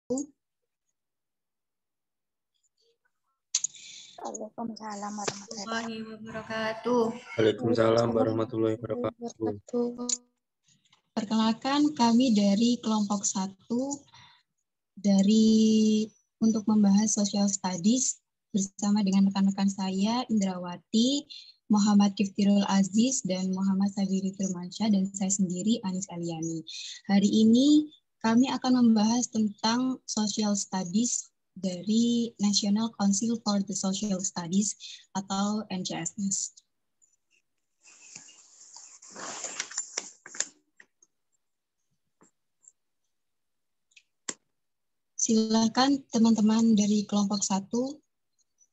Waalaikumsalam warahmatullahi wabarakatuh. Waalaikumsalam warahmatullahi wabarakatuh. Perkenalkan, kami dari kelompok 1 untuk membahas social studies bersama dengan rekan-rekan saya Indrawati, Muhammad Kiftirul Aziz, dan Muhammad Sabiri Firmansyah, dan saya sendiri Anis Eliani. Hari ini kami akan membahas tentang social studies dari National Council for the Social Studies atau NCSS. Silakan teman-teman dari kelompok 1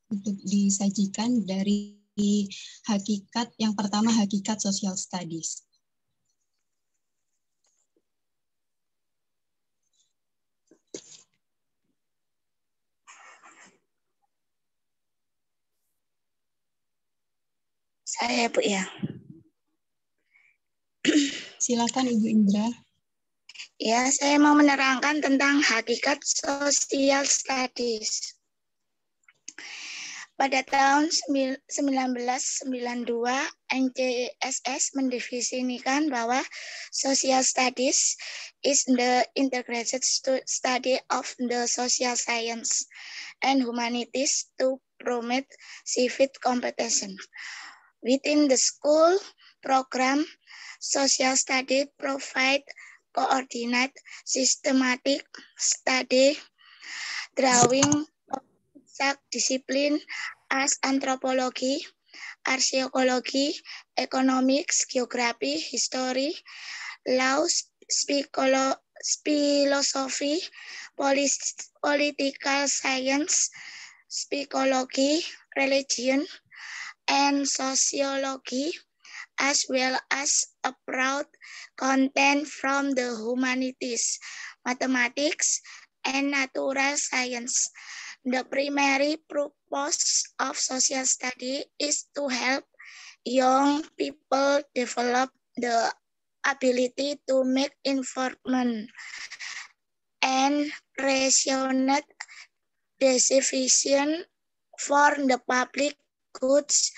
untuk disajikan dari hakikat yang pertama, hakikat social studies. Saya Bu ya. Silakan Ibu Indra. Ya, saya mau menerangkan tentang hakikat social studies. Pada tahun 1992, NCSS mendefinisikan bahwa social studies is the integrated study of the social science and humanities to promote civic competence. Within the school program, social study provide coordinate systematic study drawing discipline as anthropology, archaeology, economics, geography, history, law, philosophy, political science, psychology, religion, and sociology, as well as a broad content from the humanities, mathematics, and natural science. The primary purpose of social study is to help young people develop the ability to make informed and rational decisions for the public goods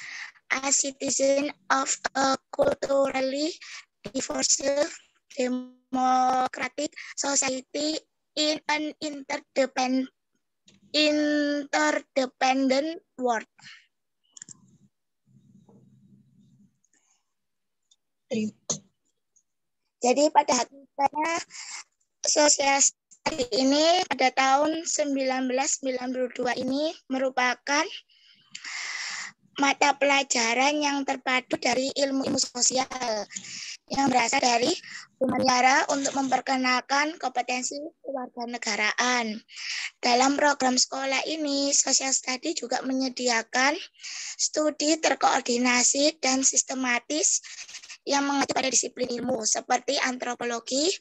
as citizens of a culturally diverse, democratic society in an interdependent world. Jadi pada hakikatnya social study ini pada tahun 1992 ini merupakan mata pelajaran yang terpadu dari ilmu-ilmu sosial yang berasal dari humaniora untuk memperkenalkan kompetensi kewarganegaraan. Dalam program sekolah ini, social study juga menyediakan studi terkoordinasi dan sistematis yang mengacu pada disiplin ilmu seperti antropologi,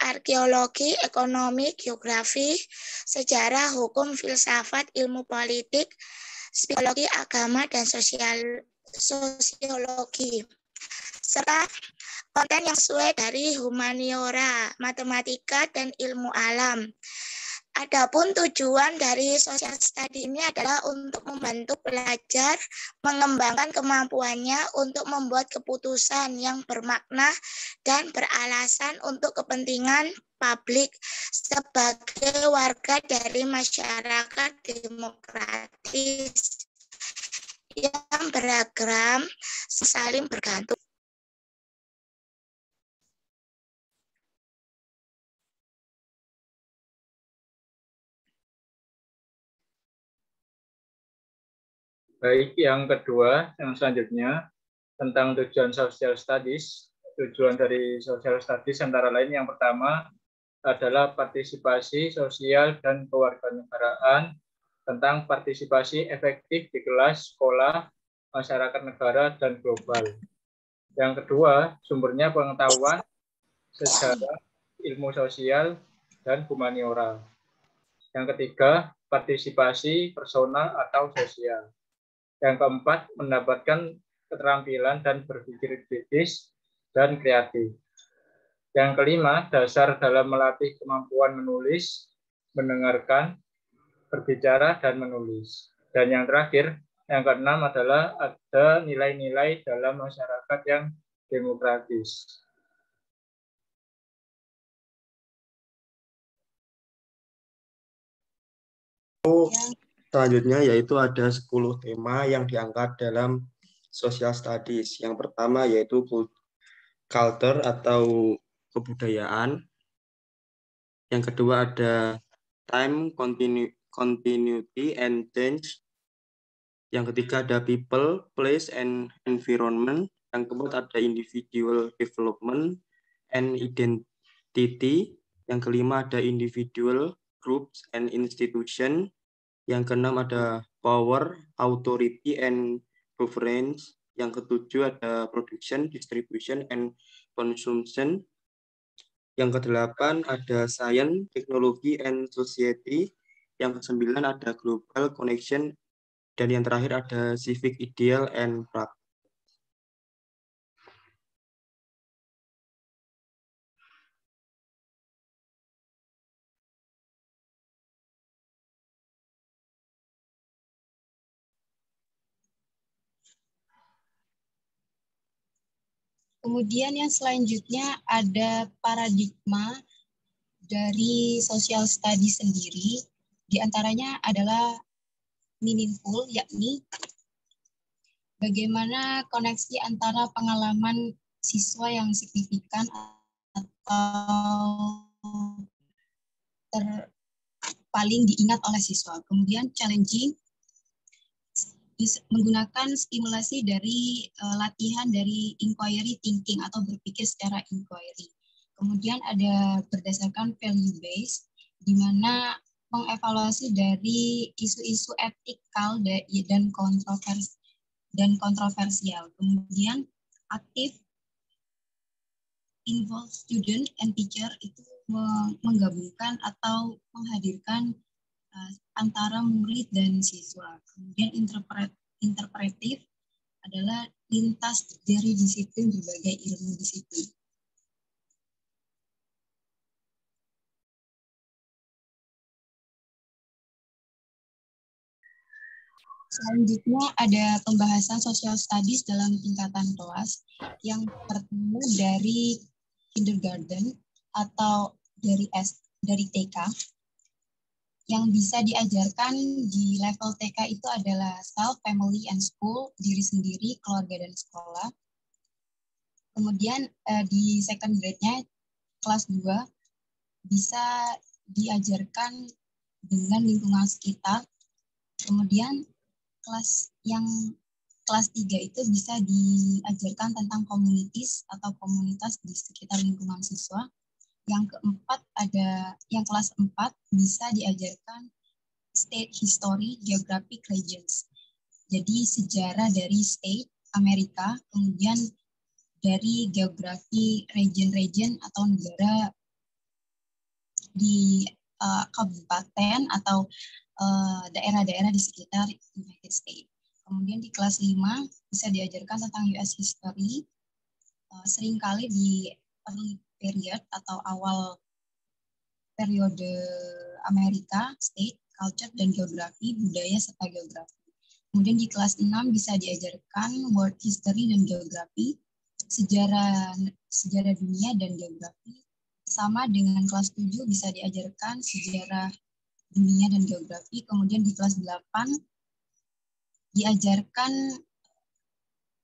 arkeologi, ekonomi, geografi, sejarah, hukum, filsafat, ilmu politik, psikologi, agama, dan sosiologi, serta konten yang sesuai dari humaniora, matematika, dan ilmu alam. Adapun tujuan dari social study ini adalah untuk membantu pelajar mengembangkan kemampuannya untuk membuat keputusan yang bermakna dan beralasan untuk kepentingan publik sebagai warga dari masyarakat demokratis yang beragam, saling bergantung. Baik, yang kedua, yang selanjutnya tentang tujuan social studies. Tujuan dari social studies antara lain yang pertama adalah partisipasi sosial dan kewarganegaraan tentang partisipasi efektif di kelas, sekolah, masyarakat negara, dan global. Yang kedua, sumbernya pengetahuan, sejarah, ilmu sosial, dan humaniora. Yang ketiga, partisipasi personal atau sosial. Yang keempat, mendapatkan keterampilan dan berpikir kritis dan kreatif. Yang kelima, dasar dalam melatih kemampuan menulis, mendengarkan, berbicara, dan menulis. Dan yang terakhir, yang keenam adalah ada nilai-nilai dalam masyarakat yang demokratis. Selanjutnya yaitu ada 10 tema yang diangkat dalam social studies. Yang pertama yaitu culture atau kebudayaan. Yang kedua ada time, continuity, and change. Yang ketiga ada people, place, and environment. Yang keempat ada individual development and identity. Yang kelima ada individual, groups, and institution. Yang keenam ada power, authority, and governance. Yang ketujuh ada production, distribution, and consumption. Yang kedelapan ada science, technology, and society. Yang kesembilan ada global connection. Dan yang terakhir ada civic ideal and practice. Kemudian yang selanjutnya ada paradigma dari social study sendiri. Di antaranya adalah meaningful, yakni bagaimana koneksi antara pengalaman siswa yang signifikan atau paling diingat oleh siswa. Kemudian challenging, menggunakan stimulasi dari latihan dari inquiry thinking atau berpikir secara inquiry. Kemudian ada berdasarkan value based, di mana mengevaluasi dari isu-isu etikal dan kontroversial. Kemudian aktif, involve student and teacher, itu menggabungkan atau menghadirkan antara murid dan siswa. Kemudian interpretif adalah lintas dari disiplin berbagai ilmu disiplin. Selanjutnya ada pembahasan social studies dalam tingkatan kelas. Yang pertama dari kindergarten atau dari TK. Yang bisa diajarkan di level TK itu adalah self, family, and school, diri sendiri, keluarga, dan sekolah. Kemudian di second grade-nya, kelas 2, bisa diajarkan dengan lingkungan sekitar. Kemudian kelas 3 itu bisa diajarkan tentang communities atau komunitas di sekitar lingkungan siswa. Yang keempat yang kelas 4 bisa diajarkan state history, geographic regions. Jadi sejarah dari state Amerika, kemudian dari geografi region-region atau negara di kabupaten atau daerah-daerah di sekitar United States. Kemudian di kelas 5 bisa diajarkan tentang US history, seringkali di early period atau awal periode Amerika, state, culture, dan geografi, budaya, serta geografi. Kemudian di kelas 6 bisa diajarkan world history dan geografi, sejarah dunia dan geografi. Sama dengan kelas 7 bisa diajarkan sejarah dunia dan geografi. Kemudian di kelas 8 diajarkan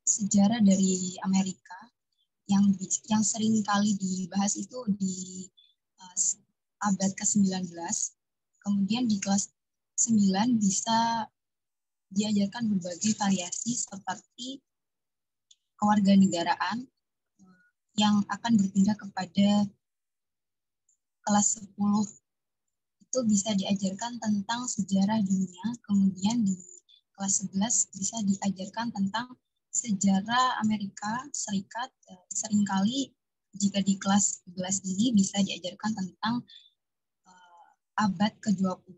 sejarah dari Amerika yang sering kali dibahas itu di abad ke-19. Kemudian di kelas 9 bisa diajarkan berbagai variasi seperti kewarganegaraan yang akan berpindah kepada kelas 10. Itu bisa diajarkan tentang sejarah dunia. Kemudian di kelas 11 bisa diajarkan tentang sejarah Amerika Serikat. Seringkali jika di kelas 11 ini bisa diajarkan tentang abad ke-20.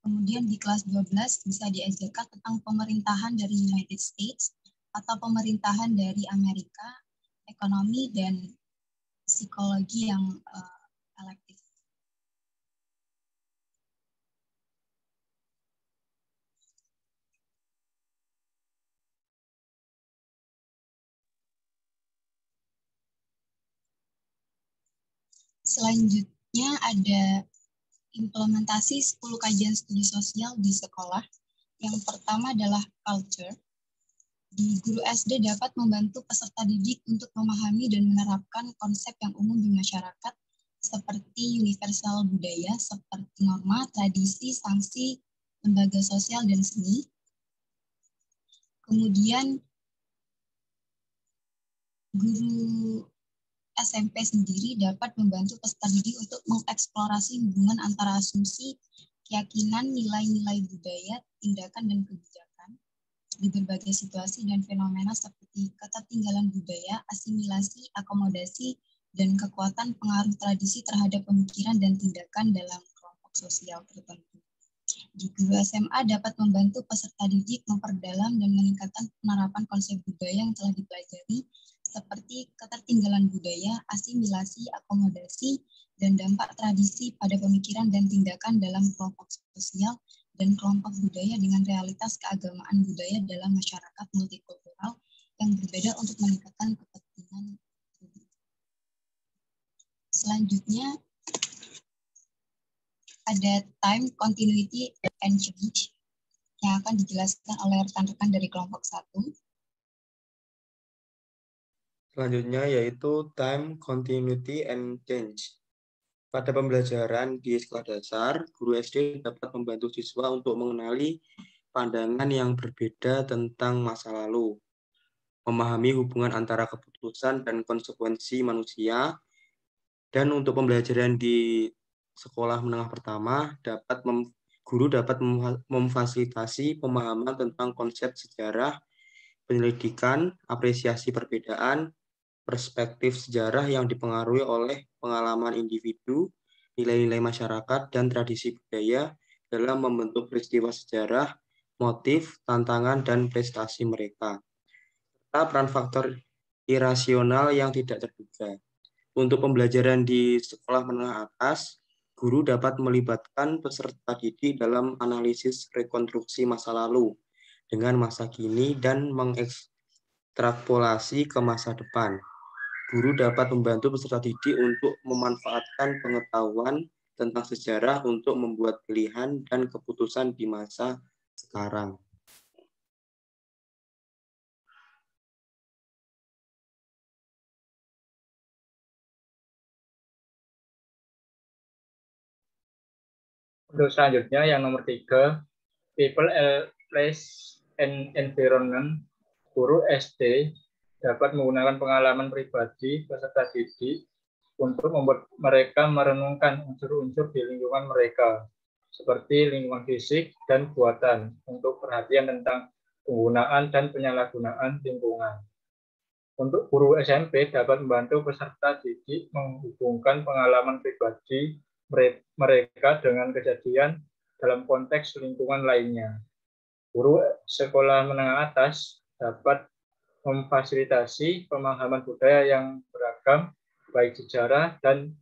Kemudian di kelas 12 bisa diajarkan tentang pemerintahan dari United States atau pemerintahan dari Amerika, ekonomi, dan psikologi yang elektif. Selanjutnya ada implementasi 10 kajian studi sosial di sekolah. Yang pertama adalah culture. Di guru SD dapat membantu peserta didik untuk memahami dan menerapkan konsep yang umum di masyarakat seperti universal budaya, seperti norma, tradisi, sanksi, lembaga sosial, dan seni. Kemudian guru SMP sendiri dapat membantu peserta didik untuk mengeksplorasi hubungan antara asumsi, keyakinan, nilai-nilai budaya, tindakan, dan kebijakan di berbagai situasi dan fenomena seperti ketertinggalan budaya, asimilasi, akomodasi, dan kekuatan pengaruh tradisi terhadap pemikiran dan tindakan dalam kelompok sosial tertentu. Di guru SMA dapat membantu peserta didik memperdalam dan meningkatkan penerapan konsep budaya yang telah dipelajari seperti ketertinggalan budaya, asimilasi, akomodasi, dan dampak tradisi pada pemikiran dan tindakan dalam kelompok sosial dan kelompok budaya dengan realitas keagamaan budaya dalam masyarakat multikultural yang berbeda untuk meningkatkan kepentingan publik. Selanjutnya, ada time, continuity, and change yang akan dijelaskan oleh rekan-rekan dari kelompok 1. Selanjutnya yaitu time, continuity, and change. Pada pembelajaran di sekolah dasar, guru SD dapat membantu siswa untuk mengenali pandangan yang berbeda tentang masa lalu, memahami hubungan antara keputusan dan konsekuensi manusia, dan untuk pembelajaran di sekolah menengah pertama, guru dapat memfasilitasi pemahaman tentang konsep sejarah, penyelidikan, apresiasi perbedaan, perspektif sejarah yang dipengaruhi oleh pengalaman individu, nilai-nilai masyarakat, dan tradisi budaya dalam membentuk peristiwa sejarah, motif, tantangan, dan prestasi mereka. Serta peran faktor irasional yang tidak terduga. Untuk pembelajaran di sekolah menengah atas, guru dapat melibatkan peserta didik dalam analisis rekonstruksi masa lalu dengan masa kini dan mengekstrapolasi ke masa depan. Guru dapat membantu peserta didik untuk memanfaatkan pengetahuan tentang sejarah untuk membuat pilihan dan keputusan di masa sekarang. Untuk selanjutnya yang nomor 3, people, place, and environment. Guru SD dapat menggunakan pengalaman pribadi peserta didik untuk membuat mereka merenungkan unsur-unsur di lingkungan mereka, seperti lingkungan fisik dan buatan, untuk perhatian tentang penggunaan dan penyalahgunaan lingkungan. Untuk guru SMP dapat membantu peserta didik menghubungkan pengalaman pribadi mereka dengan kejadian dalam konteks lingkungan lainnya. Guru sekolah menengah atas dapat memfasilitasi pemahaman budaya yang beragam, baik sejarah dan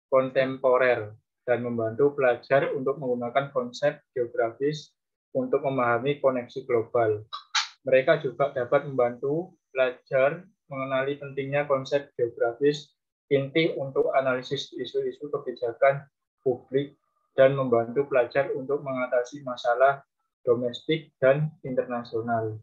kontemporer, dan membantu pelajar untuk menggunakan konsep geografis untuk memahami koneksi global. Mereka juga dapat membantu pelajar mengenali pentingnya konsep geografis inti untuk analisis isu-isu kebijakan publik dan membantu pelajar untuk mengatasi masalah domestik dan internasional.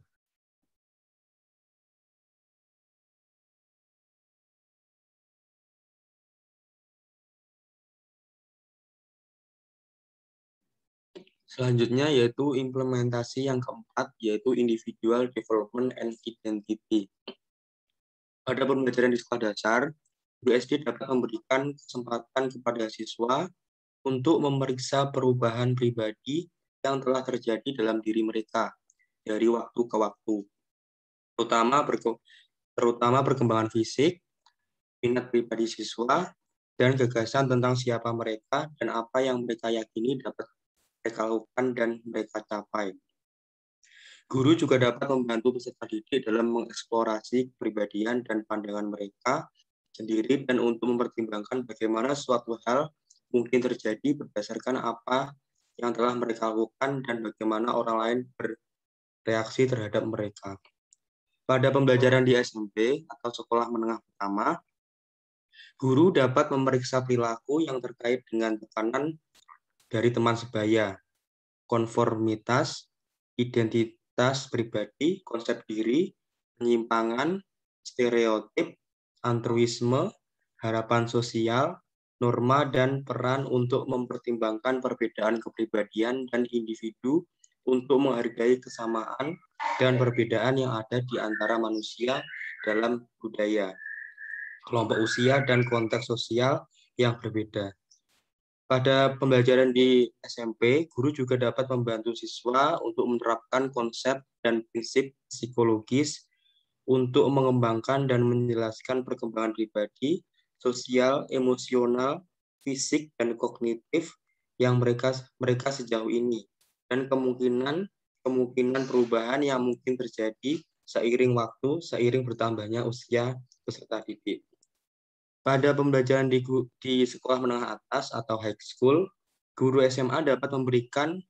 Selanjutnya yaitu implementasi yang keempat, yaitu individual development and identity. Pada pembelajaran di sekolah dasar, guru SD dapat memberikan kesempatan kepada siswa untuk memeriksa perubahan pribadi yang telah terjadi dalam diri mereka dari waktu ke waktu, terutama perkembangan fisik, minat pribadi siswa, dan gagasan tentang siapa mereka dan apa yang mereka yakini dapat mereka lakukan dan mereka capai. Guru juga dapat membantu peserta didik dalam mengeksplorasi kepribadian dan pandangan mereka sendiri dan untuk mempertimbangkan bagaimana suatu hal mungkin terjadi berdasarkan apa yang telah mereka lakukan dan bagaimana orang lain bereaksi terhadap mereka. Pada pembelajaran di SMP atau sekolah menengah pertama, Guru dapat memeriksa perilaku yang terkait dengan tekanan dari teman sebaya, konformitas, identitas pribadi, konsep diri, penyimpangan, stereotip, altruisme, harapan sosial, norma dan peran untuk mempertimbangkan perbedaan kepribadian dan individu untuk menghargai kesamaan dan perbedaan yang ada di antara manusia dalam budaya, kelompok usia, dan konteks sosial yang berbeda. Pada pembelajaran di SMP, guru juga dapat membantu siswa untuk menerapkan konsep dan prinsip psikologis untuk mengembangkan dan menjelaskan perkembangan pribadi, sosial, emosional, fisik, dan kognitif yang mereka sejauh ini, dan kemungkinan perubahan yang mungkin terjadi seiring waktu, seiring bertambahnya usia peserta didik. Pada pembelajaran di sekolah menengah atas atau high school, guru SMA dapat memberikan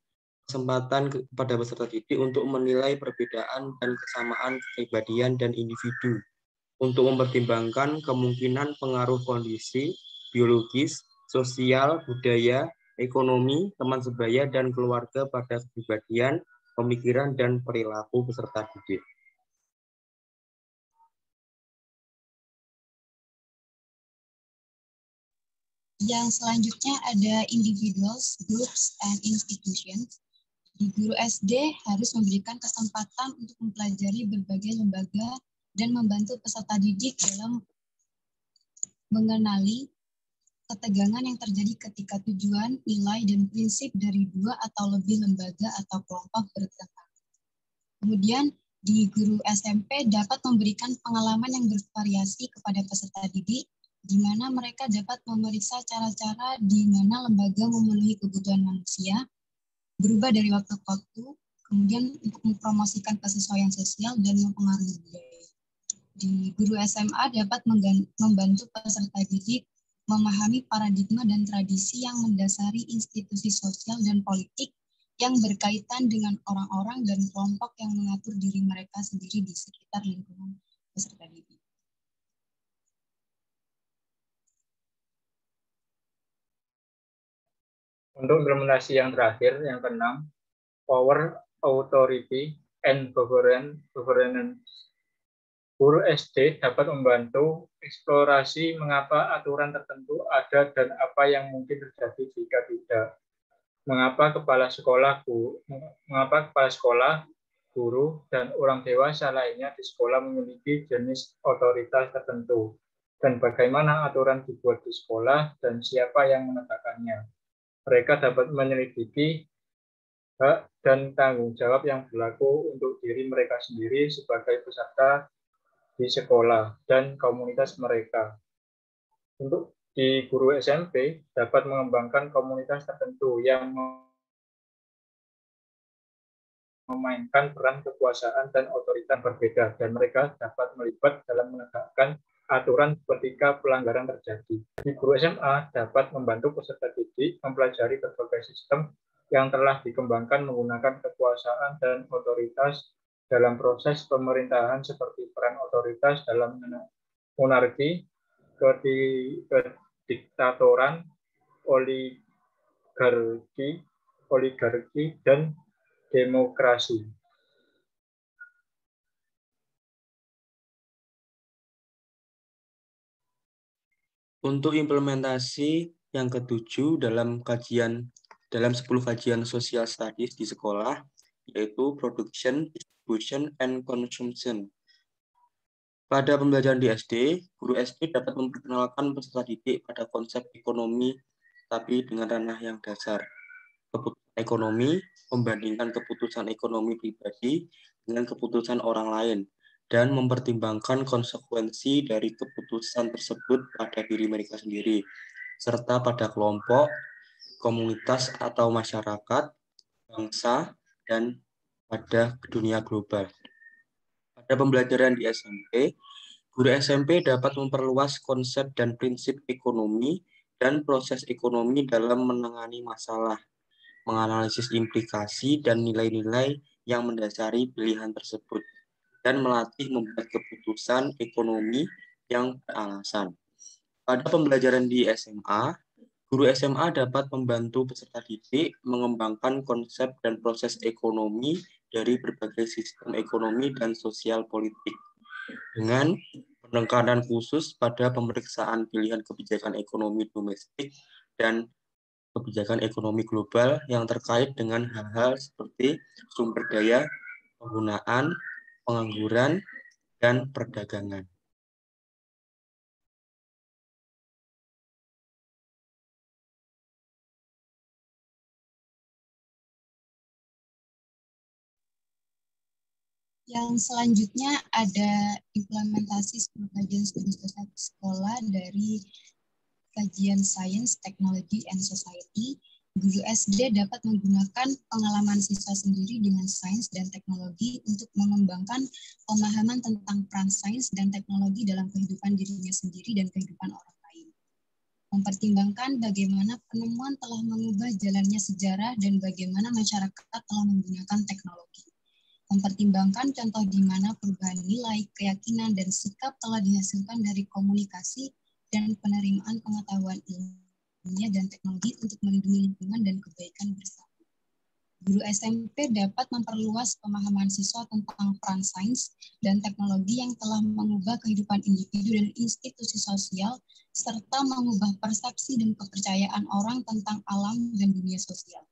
kesempatan kepada peserta didik untuk menilai perbedaan dan kesamaan kepribadian dan individu, untuk mempertimbangkan kemungkinan pengaruh kondisi biologis, sosial, budaya, ekonomi, teman sebaya, dan keluarga pada kepribadian, pemikiran, dan perilaku peserta didik. Yang selanjutnya ada individuals, groups, and institutions. Di guru SD harus memberikan kesempatan untuk mempelajari berbagai lembaga dan membantu peserta didik dalam mengenali ketegangan yang terjadi ketika tujuan, nilai, dan prinsip dari dua atau lebih lembaga atau kelompok bertentangan. Kemudian, di guru SMP dapat memberikan pengalaman yang bervariasi kepada peserta didik, di mana mereka dapat memeriksa cara-cara di mana lembaga memenuhi kebutuhan manusia, berubah dari waktu ke waktu, kemudian untuk mempromosikan kesesuaian sosial dan mempengaruhi budaya. Di guru SMA dapat membantu peserta didik memahami paradigma dan tradisi yang mendasari institusi sosial dan politik yang berkaitan dengan orang-orang dan kelompok yang mengatur diri mereka sendiri di sekitar lingkungan peserta didik. Untuk implementasi yang terakhir, yang keenam, power, authority, and governance. Guru SD dapat membantu eksplorasi mengapa aturan tertentu ada dan apa yang mungkin terjadi jika tidak. Mengapa kepala sekolah, guru, dan orang dewasa lainnya di sekolah memiliki jenis otoritas tertentu, dan bagaimana aturan dibuat di sekolah dan siapa yang menegakkannya. Mereka dapat menyelidiki hak dan tanggung jawab yang berlaku untuk diri mereka sendiri sebagai peserta di sekolah dan komunitas mereka. Untuk di guru SMP dapat mengembangkan komunitas tertentu yang memainkan peran kekuasaan dan otoritas berbeda, dan mereka dapat melibat dalam menegakkan aturan ketika pelanggaran terjadi. Di guru SMA dapat membantu peserta didik mempelajari berbagai sistem yang telah dikembangkan menggunakan kekuasaan dan otoritas dalam proses pemerintahan seperti peran otoritas dalam monarki, kediktatoran, oligarki, dan demokrasi. Untuk implementasi yang ketujuh dalam 10 kajian social studies di sekolah, yaitu production, distribution, and consumption. Pada pembelajaran di SD, guru SD dapat memperkenalkan peserta didik pada konsep ekonomi, tapi dengan ranah yang dasar. Keputusan ekonomi, membandingkan keputusan ekonomi pribadi dengan keputusan orang lain, dan mempertimbangkan konsekuensi dari keputusan tersebut pada diri mereka sendiri, serta pada kelompok, komunitas atau masyarakat, bangsa, dan pada dunia global. Pada pembelajaran di SMP, guru SMP dapat memperluas konsep dan prinsip ekonomi dan proses ekonomi dalam menangani masalah, menganalisis implikasi dan nilai-nilai yang mendasari pilihan tersebut, dan melatih membuat keputusan ekonomi yang beralasan. Pada pembelajaran di SMA, guru SMA dapat membantu peserta didik mengembangkan konsep dan proses ekonomi dari berbagai sistem ekonomi dan sosial politik dengan penekanan khusus pada pemeriksaan pilihan kebijakan ekonomi domestik dan kebijakan ekonomi global yang terkait dengan hal-hal seperti sumber daya, penggunaan, pengangguran, dan perdagangan. Yang selanjutnya ada implementasi kajian studi sosial sekolah dari kajian Science, Technology, and Society. Guru SD dapat menggunakan pengalaman siswa sendiri dengan sains dan teknologi untuk mengembangkan pemahaman tentang peran sains dan teknologi dalam kehidupan dirinya sendiri dan kehidupan orang lain. Mempertimbangkan bagaimana penemuan telah mengubah jalannya sejarah dan bagaimana masyarakat telah menggunakan teknologi. Mempertimbangkan contoh di mana perubahan nilai, keyakinan, dan sikap telah dihasilkan dari komunikasi dan penerimaan pengetahuan ilmiah dan teknologi untuk melindungi lingkungan dan kebaikan bersama. Guru SMP dapat memperluas pemahaman siswa tentang peran sains dan teknologi yang telah mengubah kehidupan individu dan institusi sosial, serta mengubah persepsi dan kepercayaan orang tentang alam dan dunia sosial.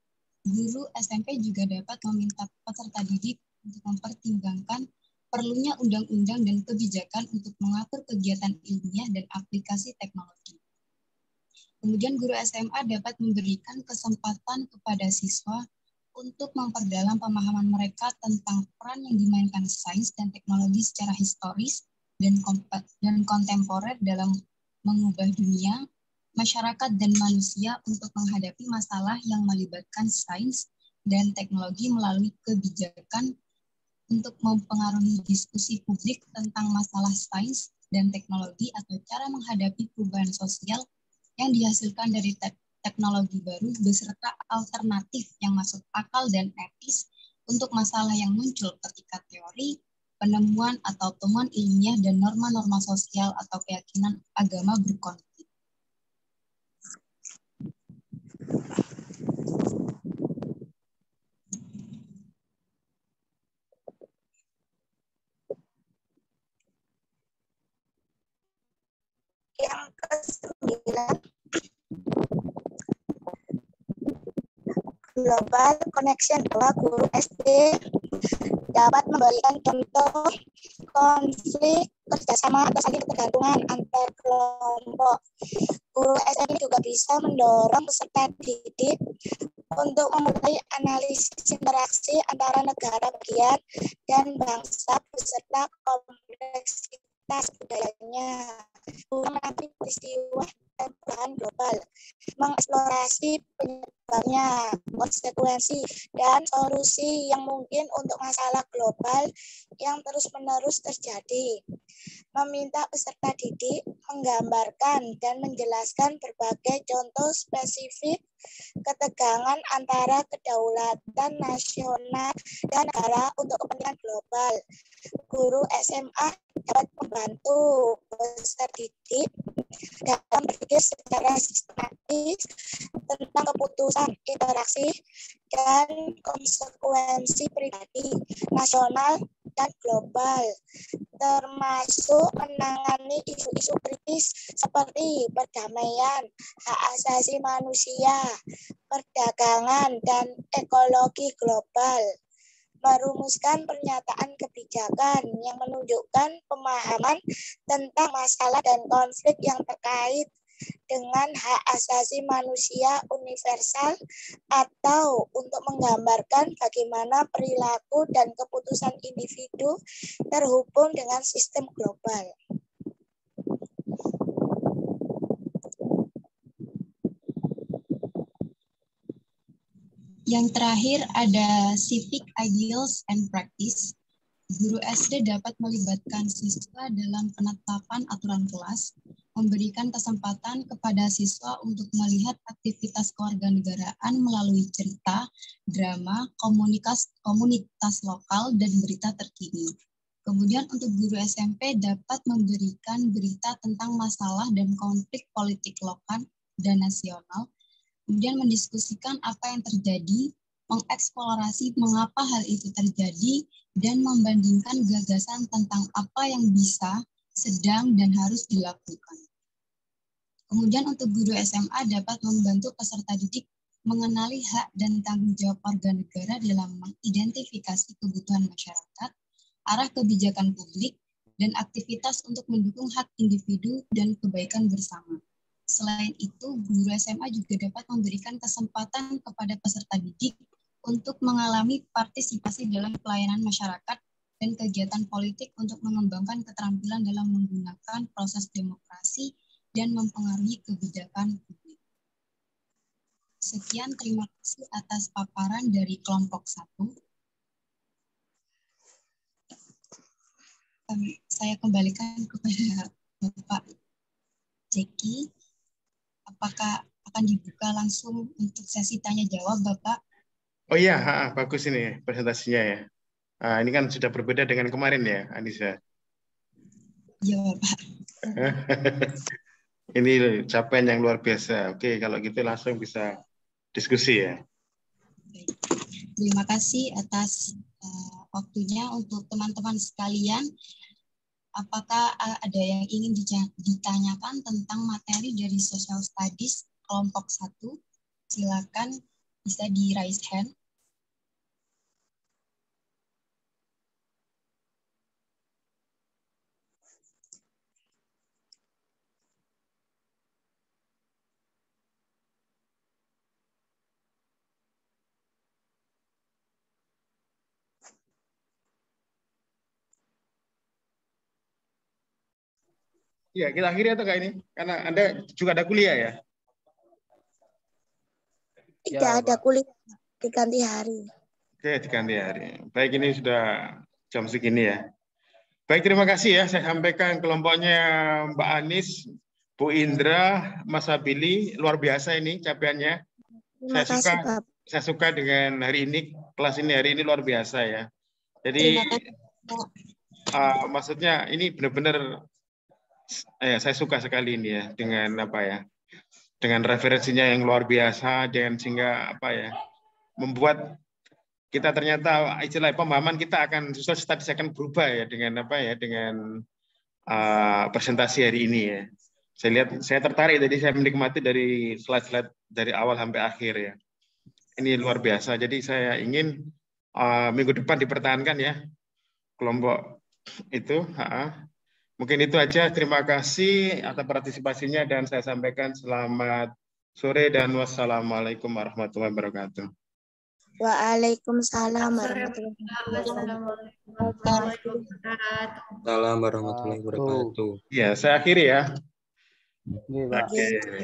Guru SMP juga dapat meminta peserta didik untuk mempertimbangkan perlunya undang-undang dan kebijakan untuk mengatur kegiatan ilmiah dan aplikasi teknologi. Kemudian guru SMA dapat memberikan kesempatan kepada siswa untuk memperdalam pemahaman mereka tentang peran yang dimainkan sains dan teknologi secara historis dan kontemporer dalam mengubah dunia, masyarakat, dan manusia untuk menghadapi masalah yang melibatkan sains dan teknologi melalui kebijakan untuk mempengaruhi diskusi publik tentang masalah sains dan teknologi atau cara menghadapi perubahan sosial yang dihasilkan dari teknologi baru beserta alternatif yang masuk akal dan etis untuk masalah yang muncul ketika teori, penemuan atau temuan ilmiah dan norma-norma sosial atau keyakinan agama berkonflik. Yang ke-9, Global Connection, bahwa guru SD dapat memberikan contoh konflik kerjasama atau saling ketergantungan antar kelompok. Guru SMP juga bisa mendorong peserta didik untuk memulai analisis interaksi antara negara bagian dan bangsa beserta kompleksitas budayanya, menangani peristiwa dan perubahan global, mengeksplorasi penyebabnya, konsekuensi, dan solusi yang mungkin untuk masalah global yang terus-menerus terjadi. Meminta peserta didik menggambarkan dan menjelaskan berbagai contoh spesifik ketegangan antara kedaulatan nasional dan negara untuk kepentingan global. Guru SMA dapat membantu peserta didik dalam berpikir secara sistematis tentang keputusan, interaksi, dan konsekuensi pribadi, nasional, dan global, termasuk menangani isu-isu kritis seperti perdamaian, hak asasi manusia, perdagangan, dan ekologi global. Merumuskan pernyataan kebijakan yang menunjukkan pemahaman tentang masalah dan konflik yang terkait dengan hak asasi manusia universal atau untuk menggambarkan bagaimana perilaku dan keputusan individu terhubung dengan sistem global. Yang terakhir ada civic ideals and practice. Guru SD dapat melibatkan siswa dalam penetapan aturan kelas, memberikan kesempatan kepada siswa untuk melihat aktivitas kewarganegaraan melalui cerita, drama, komunitas lokal, dan berita terkini. Kemudian untuk guru SMP dapat memberikan berita tentang masalah dan konflik politik lokal dan nasional, kemudian mendiskusikan apa yang terjadi, mengeksplorasi mengapa hal itu terjadi, dan membandingkan gagasan tentang apa yang bisa, sedang, dan harus dilakukan. Kemudian untuk guru SMA dapat membantu peserta didik mengenali hak dan tanggung jawab warga negara dalam mengidentifikasi kebutuhan masyarakat, arah kebijakan publik, dan aktivitas untuk mendukung hak individu dan kebaikan bersama. Selain itu, guru SMA juga dapat memberikan kesempatan kepada peserta didik untuk mengalami partisipasi dalam pelayanan masyarakat dan kegiatan politik untuk mengembangkan keterampilan dalam menggunakan proses demokrasi dan mempengaruhi kebijakan publik. Sekian, terima kasih atas paparan dari kelompok 1. Saya kembalikan kepada Bapak Jeki. Apakah akan dibuka langsung untuk sesi tanya jawab, Bapak? Oh iya, bagus ini presentasinya ya. Ini kan sudah berbeda dengan kemarin ya, Anissa. Iya, Bapak. Ini capaian yang luar biasa. Oke, kalau gitu langsung bisa diskusi ya. Terima kasih atas waktunya. Untuk teman-teman sekalian, apakah ada yang ingin ditanyakan tentang materi dari Social Studies kelompok 1? Silakan, bisa di raise hand. Ya, kita akhiri atau enggak ini? Karena Anda juga ada kuliah ya? Tidak ada kuliah, diganti hari. Oke, diganti hari. Baik, ini sudah jam segini ya. Baik, terima kasih ya. Saya sampaikan kelompoknya Mbak Anis, Bu Indra, Mas Abili. Luar biasa ini capaiannya. Terima kasih, Pak. Saya suka dengan hari ini, kelas ini hari ini luar biasa ya. Jadi, maksudnya ini benar-benar saya suka sekali ini ya dengan apa ya, dengan referensinya yang luar biasa, dan sehingga apa ya, membuat kita ternyata istilah pemahaman kita akan social studies akan berubah ya dengan apa ya, dengan presentasi hari ini ya. Saya lihat, saya tertarik tadi, saya menikmati dari slide-slide dari awal sampai akhir ya. Ini luar biasa. Jadi saya ingin minggu depan dipertahankan ya kelompok itu. Mungkin itu aja. Terima kasih atas partisipasinya dan saya sampaikan selamat sore dan wassalamualaikum warahmatullahi wabarakatuh. Waalaikumsalam warahmatullahi wabarakatuh. Assalamualaikum warahmatullahi wabarakatuh. Ya, saya akhiri ya. Oke, Pak. Oke.